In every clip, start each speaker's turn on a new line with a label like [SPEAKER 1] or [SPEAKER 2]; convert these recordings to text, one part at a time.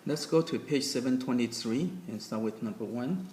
[SPEAKER 1] Let's go to page 723 and start with number 1.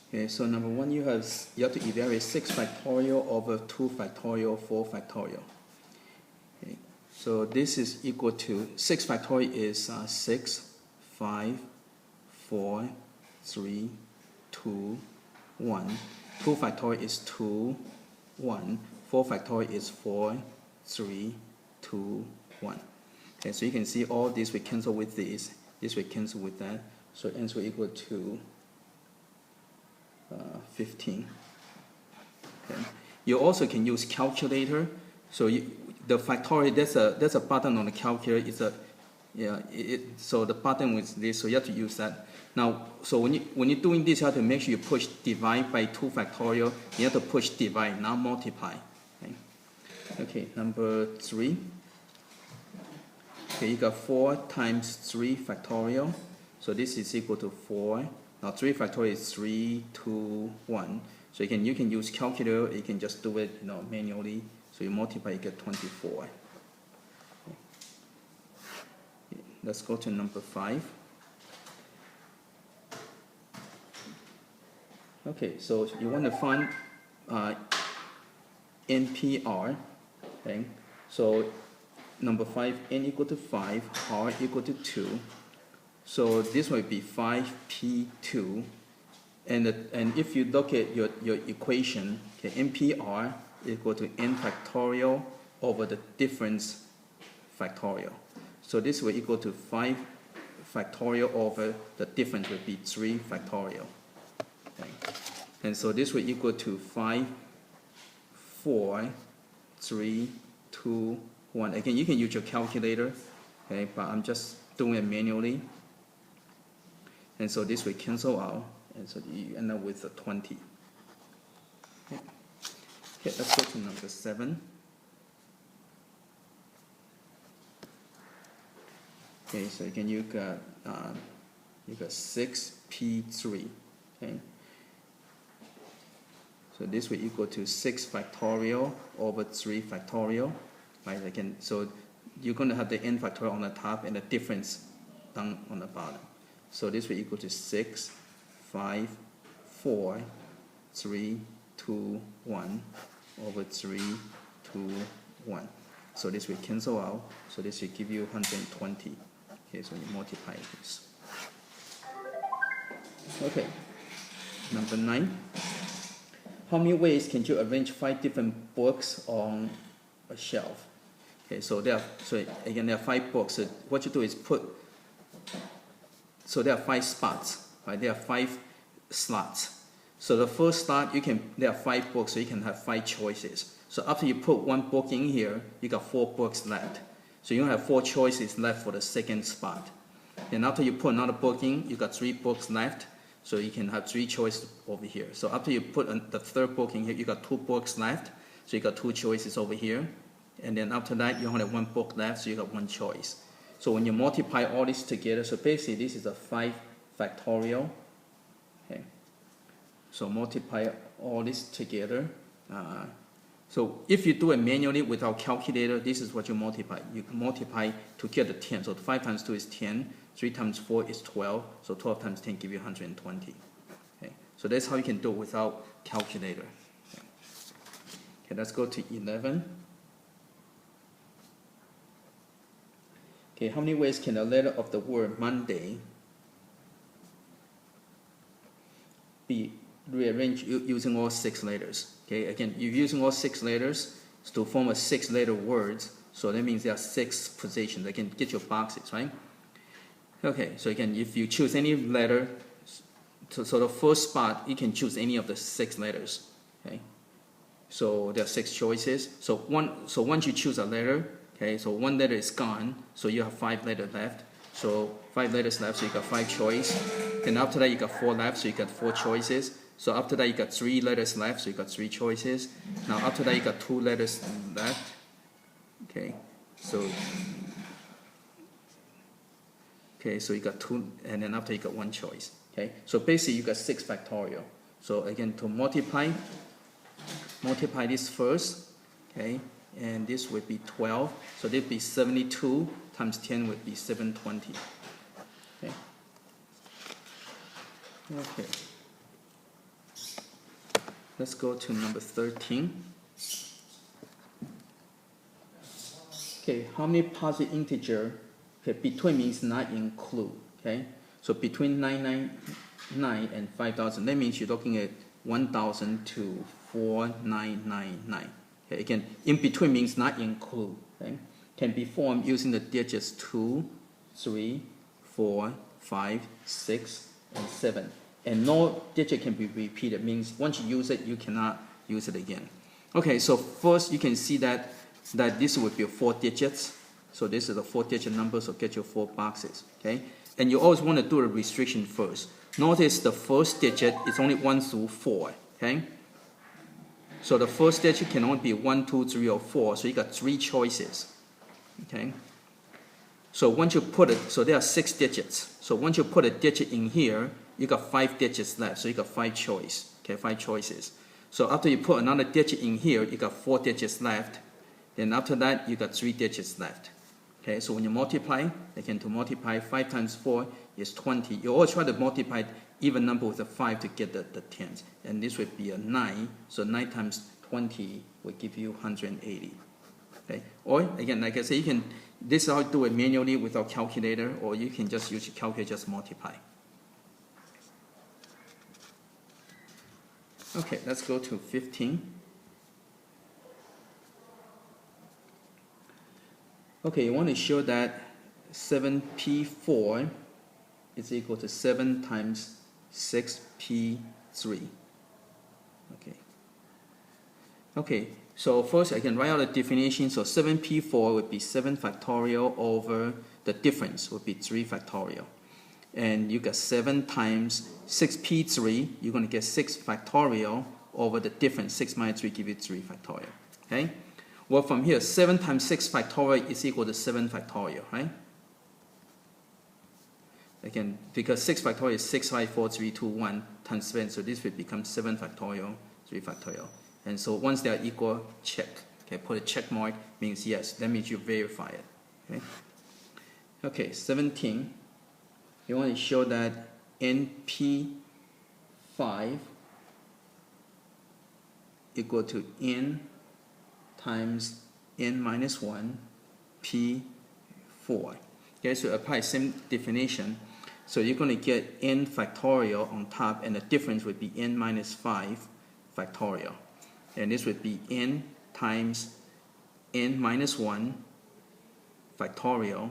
[SPEAKER 1] Okay, so number 1, you have to evaluate 6 factorial over 2 factorial, 4 factorial. Okay, so this is equal to 6 factorial is 6, 5, 4, 3, 2, 1. 2 factorial is 2, 1. 4 factorial is 4, 3, 2, 1. Okay, so you can see all these we cancel with this. This will cancel with that, so answer equal to 15. Okay. You also can use calculator. So the factorial, there's a button on the calculator. It's a so the button is this. So you have to use that. Now, so when you're doing this, you have to make sure you push divide by 2 factorial. You have to push divide, not multiply. Okay, number 3. Okay, you got 4 times 3 factorial. So this is equal to 4. Now 3 factorial is 3, 2, 1. So you can use calculator. You can just do it manually. So you multiply, you get 24. Okay. Let's go to number 5. Okay, so you want to find NPR. Okay, so number 5, n equal to 5, r equal to 2. So this will be 5p2. And if you look at your equation, okay, NPR equal to n factorial over the difference factorial. So this will equal to 5 factorial over the difference will be 3 factorial. Okay. And so this will equal to 5, 4, 3, 2, 1. Again, you can use your calculator, okay, but I'm just doing it manually. And so this will cancel out, and so you end up with a 20. Okay, let's go to number 7. Okay, so again you got 6p3. Okay. So this will equal to 6 factorial over 3 factorial. Right, again, so you're going to have the n factorial on the top and the difference down on the bottom. So this will equal to 6, 5, 4, 3, 2, 1 over 3, 2, 1. So this will cancel out. So this will give you 120. Okay, so you multiply this. Okay, number 9. How many ways can you arrange 5 different books on a shelf? Okay, so again there are 5 books. So what you do is so there are 5 spots, right? There are 5 slots. So the first slot there are 5 books, so you can have 5 choices. So after you put 1 book in here, you got 4 books left. So you have 4 choices left for the second spot. And after you put another book in, you got 3 books left. So you can have 3 choices over here. So after you put the third book in here, you got 2 books left. So you got 2 choices over here. And then after that, you only have 1 book left, so you got 1 choice. So when you multiply all this together, so basically this is a 5 factorial. Okay. So multiply all this together. So if you do it manually without calculator, this is what you multiply. You multiply to get the 10. So 5 times 2 is 10. 3 times 4 is 12. So 12 times 10 give you 120. Okay. So that's how you can do it without calculator. Okay, let's go to 11. Okay, how many ways can a letter of the word Monday be rearranged using all 6 letters? Okay, again, you're using all 6 letters to form a 6-letter word. So that means there are 6 positions. Again, get your boxes, right? Okay, so again, if you choose any letter, so the first spot, you can choose any of the 6 letters. Okay, so there are 6 choices. So once you choose a letter, okay, so 1 letter is gone, so you have 5 letters left. So 5 letters left, so you got 5 choices. Then after that, you got 4 left, so you got 4 choices. So after that, you got 3 letters left, so you got 3 choices. Now after that, you got 2 letters left. Okay, so you got 2, and then after you got 1 choice. Okay, so basically you got 6 factorial. So again, to multiply this first. Okay. And this would be 12, so this would be 72 times 10 would be 720. Okay. Okay. Let's go to number 13. Okay, how many positive integer? Okay, between means not include. Okay, so between 999 and 5,000, that means you're looking at 1,000 to 4,999. Okay, again, in between means not include. Okay, can be formed using the digits 2, 3, 4, 5, 6, and 7. And no digit can be repeated, means once you use it, you cannot use it again. Okay, so first you can see that this would be 4 digits. So this is a 4-digit number, so get your 4 boxes. Okay, and you always want to do a restriction first. Notice the first digit is only 1 through 4. Okay, so the first digit can only be 1, 2, 3, or 4. So you got 3 choices. Okay, so once you put it, so there are 6 digits. So once you put a digit in here, you got 5 digits left. So you got 5 choices. Okay, 5 choices. So after you put another digit in here, you got 4 digits left. Then after that, you got 3 digits left. Okay, so when you multiply, again, to multiply 5 times 4 is 20. You always try to multiply even number with a 5 to get the tens. And this would be a 9. So 9 times 20 will give you 180. Okay, or again, like I say, you can, this is how you do it manually without calculator, or you can just use your calculator, just multiply. Okay, let's go to 15. Okay, you want to show that 7p4 is equal to 7 times 6p3. Okay. Okay, so first I can write out the definition. So 7p4 would be 7 factorial over the difference would be 3 factorial. And you got 7 times 6p3, you're going to get 6 factorial over the difference. 6 minus 3 give you 3 factorial. Okay? Well, from here, 7 times 6 factorial is equal to 7 factorial, right? Again, because 6 factorial is 6, 5, 4, 3, 2, 1 times 7, so this will become 7 factorial, 3 factorial. And so once they are equal, check. Okay, put a check mark, means yes. That means you verify it. Okay, okay, 17. You want to show that NP5 equal to N times N minus 1 P4. Okay, so apply same definition. So you're going to get N factorial on top, and the difference would be N minus 5 factorial. And this would be N times N minus 1 factorial,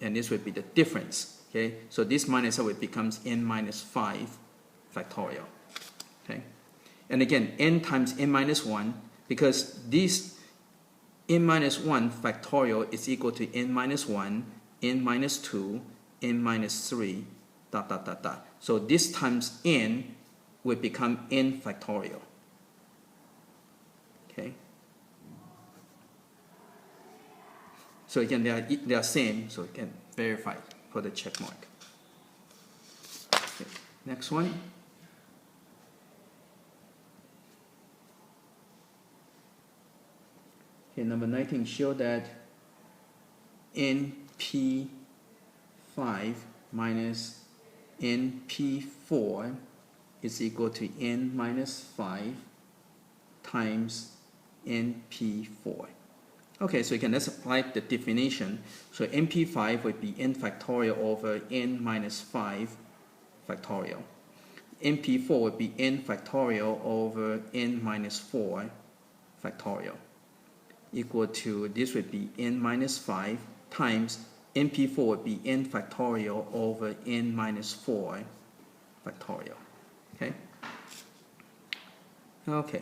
[SPEAKER 1] and this would be the difference. Okay, so this minus out becomes N minus 5 factorial. Okay, and again, N times N minus 1, because this N minus 1 factorial is equal to N minus 1, N minus 2, N minus 3, dot, dot, dot, dot. So this times N will become N factorial. Okay. So again, they are same, so you can verify for the check mark. Okay. Next one. Okay, number 19, show that NP5 minus NP4 is equal to N minus 5 times NP4. Okay, so again, let's apply the definition. So NP5 would be N factorial over N minus 5 factorial. NP4 would be N factorial over N minus 4 factorial. Equal to, this would be N minus 5 times NP4 would be N factorial over N minus 4 factorial. Okay? Okay.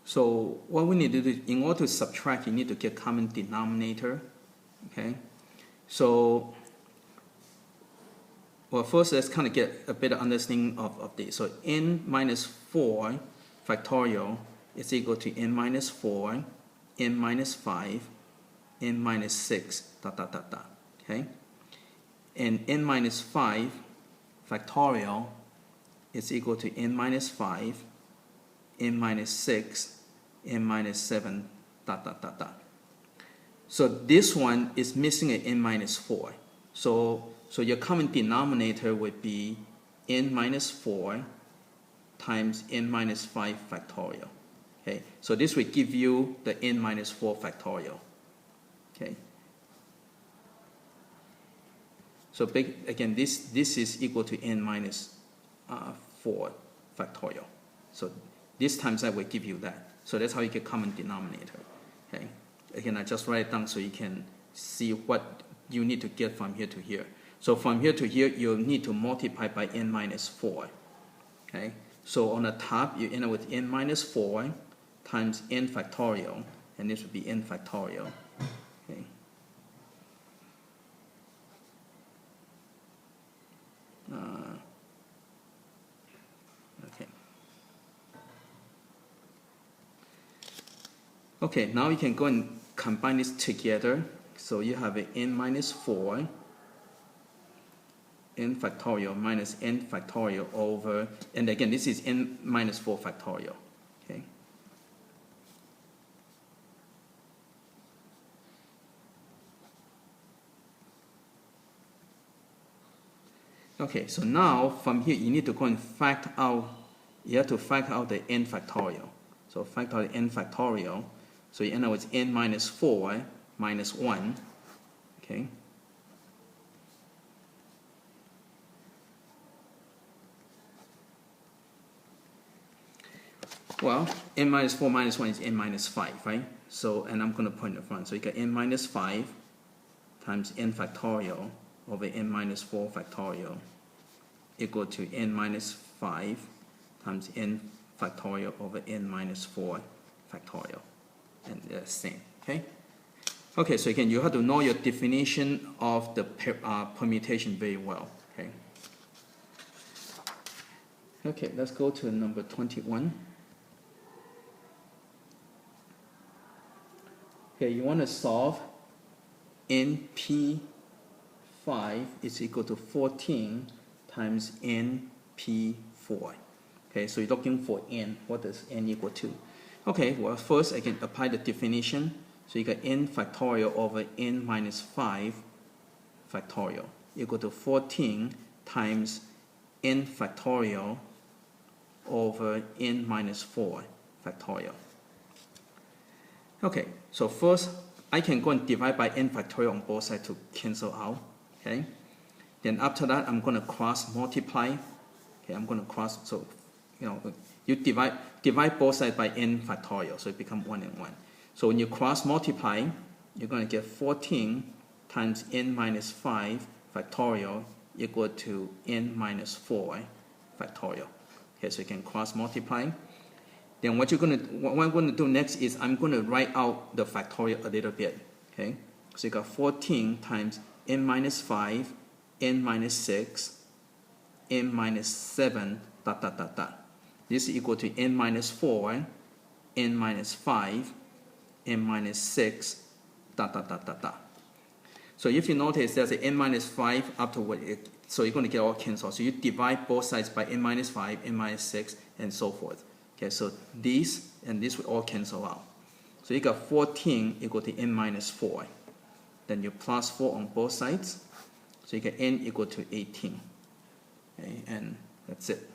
[SPEAKER 1] So what we need to do, in order to subtract, you need to get common denominator. Okay? So, well, first let's kind of get a better understanding of this. So N minus 4 factorial is equal to N minus 4, N minus 5, N minus 6, dot, dot, dot, dot. Okay? And N minus 5 factorial is equal to N minus 5, N minus 6, N minus 7, dot, dot, dot, dot. So this one is missing an N minus 4. So your common denominator would be n minus 4 times n minus 5 factorial. Okay, so this would give you the n minus 4 factorial. Okay. So again, this is equal to n minus 4 factorial. So this times that will give you that. So that's how you get common denominator. Okay. Again, I just write it down so you can see what you need to get from here to here. So from here to here, you'll need to multiply by n minus 4. Okay. So on the top, you end up with n minus 4 times n factorial, and this would be n factorial. Okay. Okay, now you can go and combine this together. So you have a n minus 4, n factorial minus n factorial over, and again, this is n minus 4 factorial. Okay. Okay, so now from here you need to go and factor out, you have to factor out the n factorial. So factor out the n factorial. So you end up with n minus 4 minus 1. Okay. Well, n minus 4 minus 1 is n minus 5, right? So, and I'm going to put in the front. So you got n minus 5 times n factorial over n minus 4 factorial equal to n minus 5 times n factorial over n minus 4 factorial. And they're the same, okay? Okay, so again, you have to know your definition of the permutation very well, okay? Okay, let's go to number 21. Okay, you want to solve np5 is equal to 14 times np4. Okay, so you're looking for n. What does n equal to? Okay, well, first I can apply the definition. So you got n factorial over n minus 5 factorial equal to 14 times n factorial over n minus 4 factorial. Okay, so first I can go and divide by n factorial on both sides to cancel out. Okay, then after that I'm going to cross multiply. Okay, I'm going to cross, so you divide both sides by n factorial, so it becomes 1 and 1. So when you cross multiply, you're going to get 14 times n minus 5 factorial equal to n minus 4 factorial. Okay, so you can cross multiply. Then what I'm going to do next is I'm going to write out the factorial a little bit. Okay, so you got 14 times n minus 5, n minus 6, n minus 7, dot, dot, dot, dot. This is equal to n minus 4, n minus 5, n minus 6, dot, dot, dot, dot, dot. So if you notice there's an n minus 5 afterward, so you're going to get all canceled. So you divide both sides by n minus 5, n minus 6, and so forth. Okay, so these and this will all cancel out. So you got 14 equal to n minus 4. Then you plus 4 on both sides. So you get n equal to 18. Okay, and that's it.